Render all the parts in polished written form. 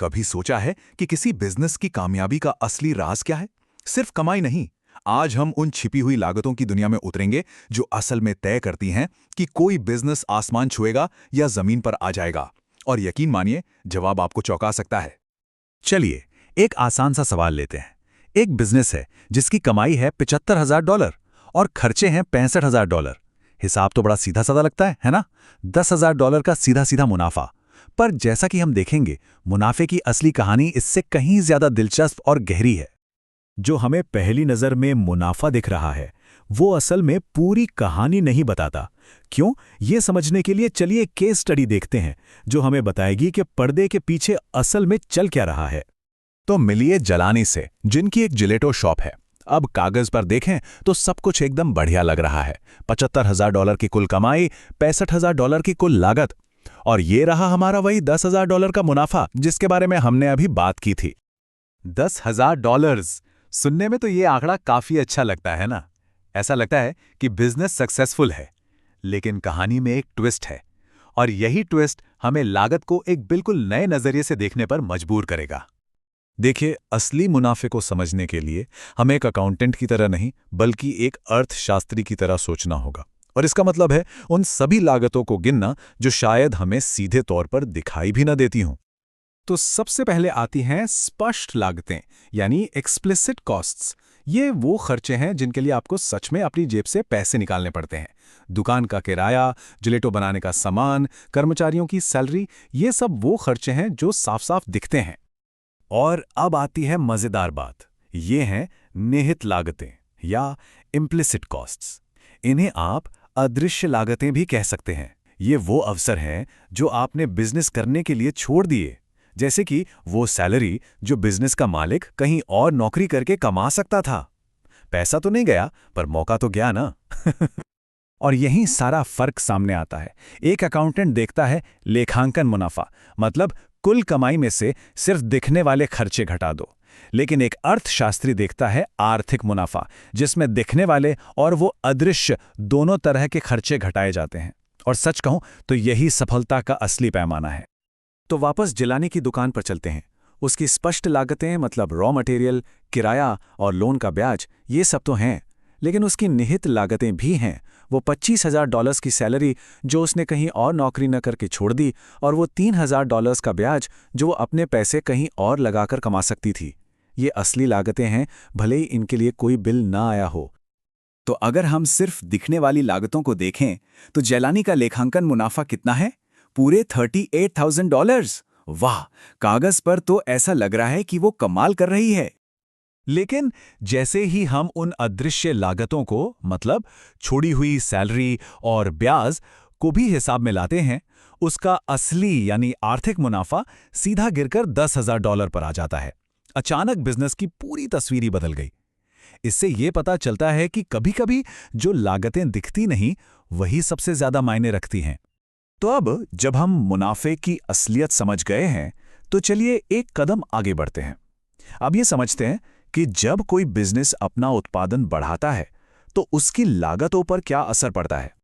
कभी सोचा है कि किसी बिजनेस की कामयाबी का असली राज क्या है? सिर्फ कमाई नहीं। आज हम उन छिपी हुई लागतों की दुनिया में उतरेंगे जो असल में तय करती हैं कि कोई बिजनेस आसमान छुएगा या जमीन पर आ जाएगा। और यकीन मानिए, जवाब आपको चौंका सकता है। चलिए, एक आसान सा सवाल लेते हैं। एक बिजनेस है जिसकी कमाई है $75,000 और खर्चे हैं $65,000। हिसाब तो बड़ा सीधा साधा लगता है ना? $10,000 का सीधा सीधा मुनाफा। पर जैसा कि हम देखेंगे, मुनाफे की असली कहानी इससे कहीं ज्यादा दिलचस्प और गहरी है। जो हमें पहली नजर में मुनाफा दिख रहा है, वो असल में पूरी कहानी नहीं बताता। क्यों? ये समझने के लिए चलिए केस स्टडी देखते हैं, जो हमें बताएगी कि पर्दे के पीछे असल में चल क्या रहा है। तो मिलिए जलानी से, जिनकी एक जिलेटो शॉप है। अब कागज पर देखें तो सब कुछ एकदम बढ़िया लग रहा है। $75,000 की कुल कमाई, $65,000 की कुल लागत, और ये रहा हमारा वही $10,000 का मुनाफा जिसके बारे में हमने अभी बात की थी। $10,000 सुनने में तो ये आंकड़ा काफी अच्छा लगता है ना? ऐसा लगता है कि बिजनेस सक्सेसफुल है। लेकिन कहानी में एक ट्विस्ट है, और यही ट्विस्ट हमें लागत को एक बिल्कुल नए नजरिए से देखने पर मजबूर करेगा। देखिए, असली मुनाफे को समझने के लिए हमें एक अकाउंटेंट की तरह नहीं, बल्कि एक अर्थशास्त्री की तरह सोचना होगा। और इसका मतलब है उन सभी लागतों को गिनना जो शायद हमें सीधे तौर पर दिखाई भी न देती हों। तो सबसे पहले आती हैं स्पष्ट लागतें, यानी एक्सप्लिसिट कॉस्ट्स। ये वो खर्चे हैं जिनके लिए आपको सच में अपनी जेब से पैसे निकालने पड़ते हैं। दुकान का किराया, जिलेटो बनाने का सामान, कर्मचारियों की सैलरी, ये सब वो खर्चे हैं जो साफ साफ दिखते हैं। और अब आती है मजेदार बात। ये हैं निहित लागतें या इम्प्लिसिट कॉस्ट्स। इन्हें आप अदृश्य लागतें भी कह सकते हैं। ये वो अवसर हैं जो आपने बिजनेस करने के लिए छोड़ दिए, जैसे कि वो सैलरी जो बिजनेस का मालिक कहीं और नौकरी करके कमा सकता था। पैसा तो नहीं गया, पर मौका तो गया ना। और यही सारा फर्क सामने आता है। एक अकाउंटेंट देखता है लेखांकन मुनाफा, मतलब कुल कमाई में से सिर्फ दिखने वाले खर्चे घटा दो। लेकिन एक अर्थशास्त्री देखता है आर्थिक मुनाफा, जिसमें दिखने वाले और वो अदृश्य दोनों तरह के खर्चे घटाए जाते हैं। और सच कहूं तो यही सफलता का असली पैमाना है। तो वापस जिलानी की दुकान पर चलते हैं। उसकी स्पष्ट लागतें, मतलब रॉ मटेरियल, किराया और लोन का ब्याज, ये सब तो हैं। लेकिन उसकी निहित लागतें भी हैं। वो $25,000 की सैलरी जो उसने कहीं और नौकरी न करके छोड़ दी, और वो $3,000 का ब्याज जो वो अपने पैसे कहीं और लगाकर कमा सकती थी। ये असली लागतें हैं, भले ही इनके लिए कोई बिल ना आया हो। तो अगर हम सिर्फ दिखने वाली लागतों को देखें, तो जैलानी का लेखांकन मुनाफा कितना है? पूरे $38,000। वाह! कागज पर तो ऐसा लग रहा है कि वो कमाल कर रही है। लेकिन जैसे ही हम उन अदृश्य लागतों को, मतलब छोड़ी हुई सैलरी और ब्याज को भी हिसाब में लाते हैं, उसका असली यानी आर्थिक मुनाफा सीधा गिरकर $10,000 पर आ जाता है। अचानक बिजनेस की पूरी तस्वीर ही बदल गई। इससे ये पता चलता है कि कभी-कभी जो लागतें दिखती नहीं, वही सबसे ज्यादा मायने रखती हैं। तो अब जब हम मुनाफे की असलियत समझ गए हैं, तो चलिए एक कदम आगे बढ़ते हैं। अब ये समझते हैं कि जब कोई बिजनेस अपना उत्पादन बढ़ाता है, तो उसकी लागतों पर क्या असर पड़ता है।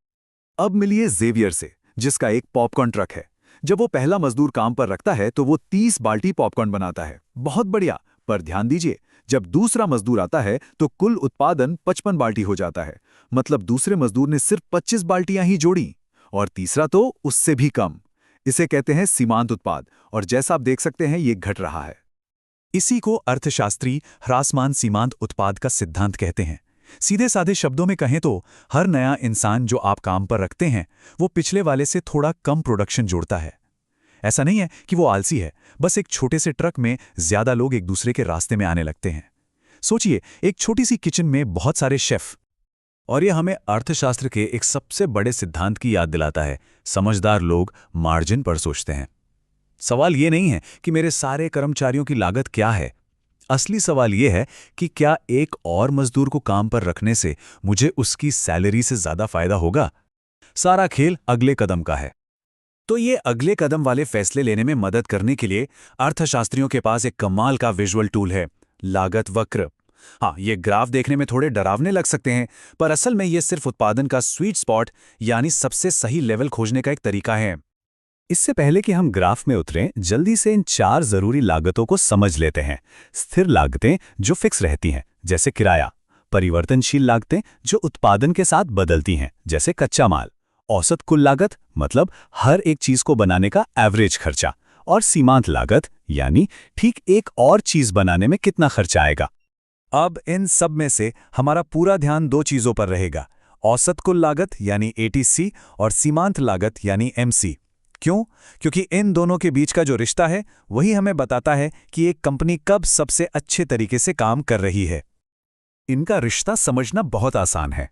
अब मिलिए जेवियर से, जिसका एक पॉपकॉर्न ट्रक है। जब वो पहला मजदूर काम पर रखता है तो वो 30 बाल्टी पॉपकॉर्न बनाता है। बहुत बढ़िया। पर ध्यान दीजिए, जब दूसरा मजदूर आता है तो कुल उत्पादन 55 बाल्टी हो जाता है। मतलब दूसरे मजदूर ने सिर्फ 25 बाल्टियां ही जोड़ी, और तीसरा तो उससे भी कम। इसे कहते हैं सीमांत उत्पाद, और जैसा आप देख सकते हैं ये घट रहा है। इसी को अर्थशास्त्री ह्रासमान सीमांत उत्पाद का सिद्धांत कहते हैं। सीधे साधे शब्दों में कहें तो हर नया इंसान जो आप काम पर रखते हैं, वो पिछले वाले से थोड़ा कम प्रोडक्शन जोड़ता है। ऐसा नहीं है कि वो आलसी है, बस एक छोटे से ट्रक में ज्यादा लोग एक दूसरे के रास्ते में आने लगते हैं। सोचिए, एक छोटी सी किचन में बहुत सारे शेफ। और यह हमें अर्थशास्त्र के एक सबसे बड़े सिद्धांत की याद दिलाता है। समझदार लोग मार्जिन पर सोचते हैं। सवाल ये नहीं है कि मेरे सारे कर्मचारियों की लागत क्या है। असली सवाल यह है कि क्या एक और मजदूर को काम पर रखने से मुझे उसकी सैलरी से ज्यादा फायदा होगा। सारा खेल अगले कदम का है। तो ये अगले कदम वाले फैसले लेने में मदद करने के लिए अर्थशास्त्रियों के पास एक कमाल का विजुअल टूल है, लागत वक्र। हाँ, ये ग्राफ देखने में थोड़े डरावने लग सकते हैं, पर असल में ये सिर्फ उत्पादन का स्वीट स्पॉट यानी सबसे सही लेवल खोजने का एक तरीका है। इससे पहले कि हम ग्राफ में उतरें, जल्दी से इन 4 जरूरी लागतों को समझ लेते हैं। स्थिर लागतें जो फिक्स रहती हैं, जैसे किराया। परिवर्तनशील लागतें जो उत्पादन के साथ बदलती हैं, जैसे कच्चा माल। औसत कुल लागत मतलब हर एक चीज को बनाने का एवरेज खर्चा। और सीमांत लागत यानी ठीक एक और चीज बनाने में कितना खर्चा आएगा। अब इन सब में से हमारा पूरा ध्यान 2 चीजों पर रहेगा, औसत कुल लागत यानी एटीसी और सीमांत लागत यानी एमसी। क्यों? क्योंकि इन दोनों के बीच का जो रिश्ता है वही हमें बताता है कि एक कंपनी कब सबसे अच्छे तरीके से काम कर रही है। इनका रिश्ता समझना बहुत आसान है।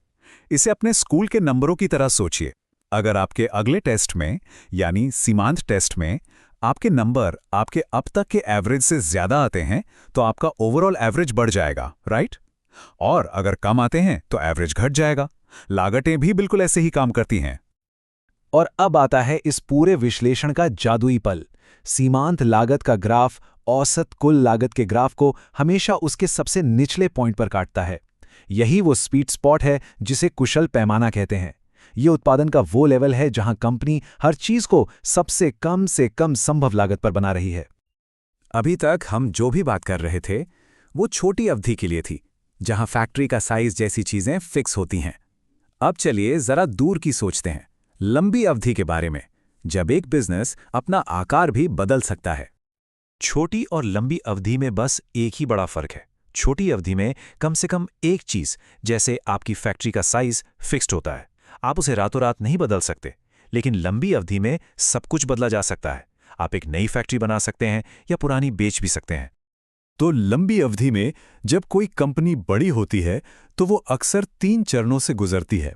इसे अपने स्कूल के नंबरों की तरह सोचिए। अगर आपके अगले टेस्ट में यानी सीमांत टेस्ट में आपके नंबर आपके अब तक के एवरेज से ज्यादा आते हैं तो आपका ओवरऑल एवरेज बढ़ जाएगा, राइट? और अगर कम आते हैं तो एवरेज घट जाएगा। लागतें भी बिल्कुल ऐसे ही काम करती हैं। और अब आता है इस पूरे विश्लेषण का जादुई पल। सीमांत लागत का ग्राफ औसत कुल लागत के ग्राफ को हमेशा उसके सबसे निचले पॉइंट पर काटता है। यही वो स्वीट स्पॉट है जिसे कुशल पैमाना कहते हैं। ये उत्पादन का वो लेवल है जहां कंपनी हर चीज को सबसे कम से कम संभव लागत पर बना रही है। अभी तक हम जो भी बात कर रहे थे वो छोटी अवधि के लिए थी, जहां फैक्ट्री का साइज जैसी चीजें फिक्स होती हैं। अब चलिए जरा दूर की सोचते हैं, लंबी अवधि के बारे में, जब एक बिजनेस अपना आकार भी बदल सकता है। छोटी और लंबी अवधि में बस एक ही बड़ा फर्क है। छोटी अवधि में कम से कम एक चीज, जैसे आपकी फैक्ट्री का साइज, फिक्स्ड होता है। आप उसे रातों रात नहीं बदल सकते। लेकिन लंबी अवधि में सब कुछ बदला जा सकता है। आप एक नई फैक्ट्री बना सकते हैं या पुरानी बेच भी सकते हैं। तो लंबी अवधि में जब कोई कंपनी बड़ी होती है तो वो अक्सर 3 चरणों से गुजरती है।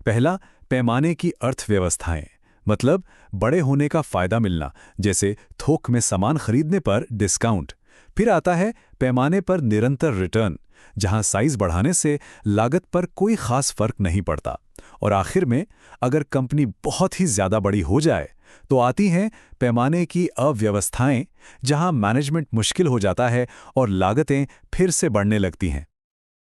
पहला, पैमाने की अर्थव्यवस्थाएं, मतलब बड़े होने का फायदा मिलना, जैसे थोक में सामान खरीदने पर डिस्काउंट। फिर आता है पैमाने पर निरंतर रिटर्न, जहां साइज बढ़ाने से लागत पर कोई खास फर्क नहीं पड़ता। और आखिर में, अगर कंपनी बहुत ही ज्यादा बड़ी हो जाए तो आती हैं पैमाने की अव्यवस्थाएं, जहां मैनेजमेंट मुश्किल हो जाता है और लागतें फिर से बढ़ने लगती हैं।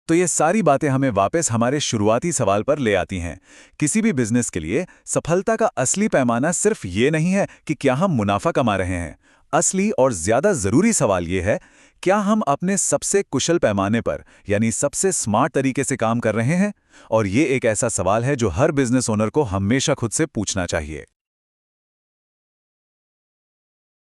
तो ये सारी बातें हमें वापस हमारे शुरुआती सवाल पर ले आती हैं। किसी भी बिजनेस के लिए सफलता का असली पैमाना सिर्फ ये नहीं है कि क्या हम मुनाफा कमा रहे हैं। असली और ज्यादा जरूरी सवाल ये है, क्या हम अपने सबसे कुशल पैमाने पर यानी सबसे स्मार्ट तरीके से काम कर रहे हैं? और ये एक ऐसा सवाल है जो हर बिजनेस ओनर को हमेशा खुद से पूछना चाहिए।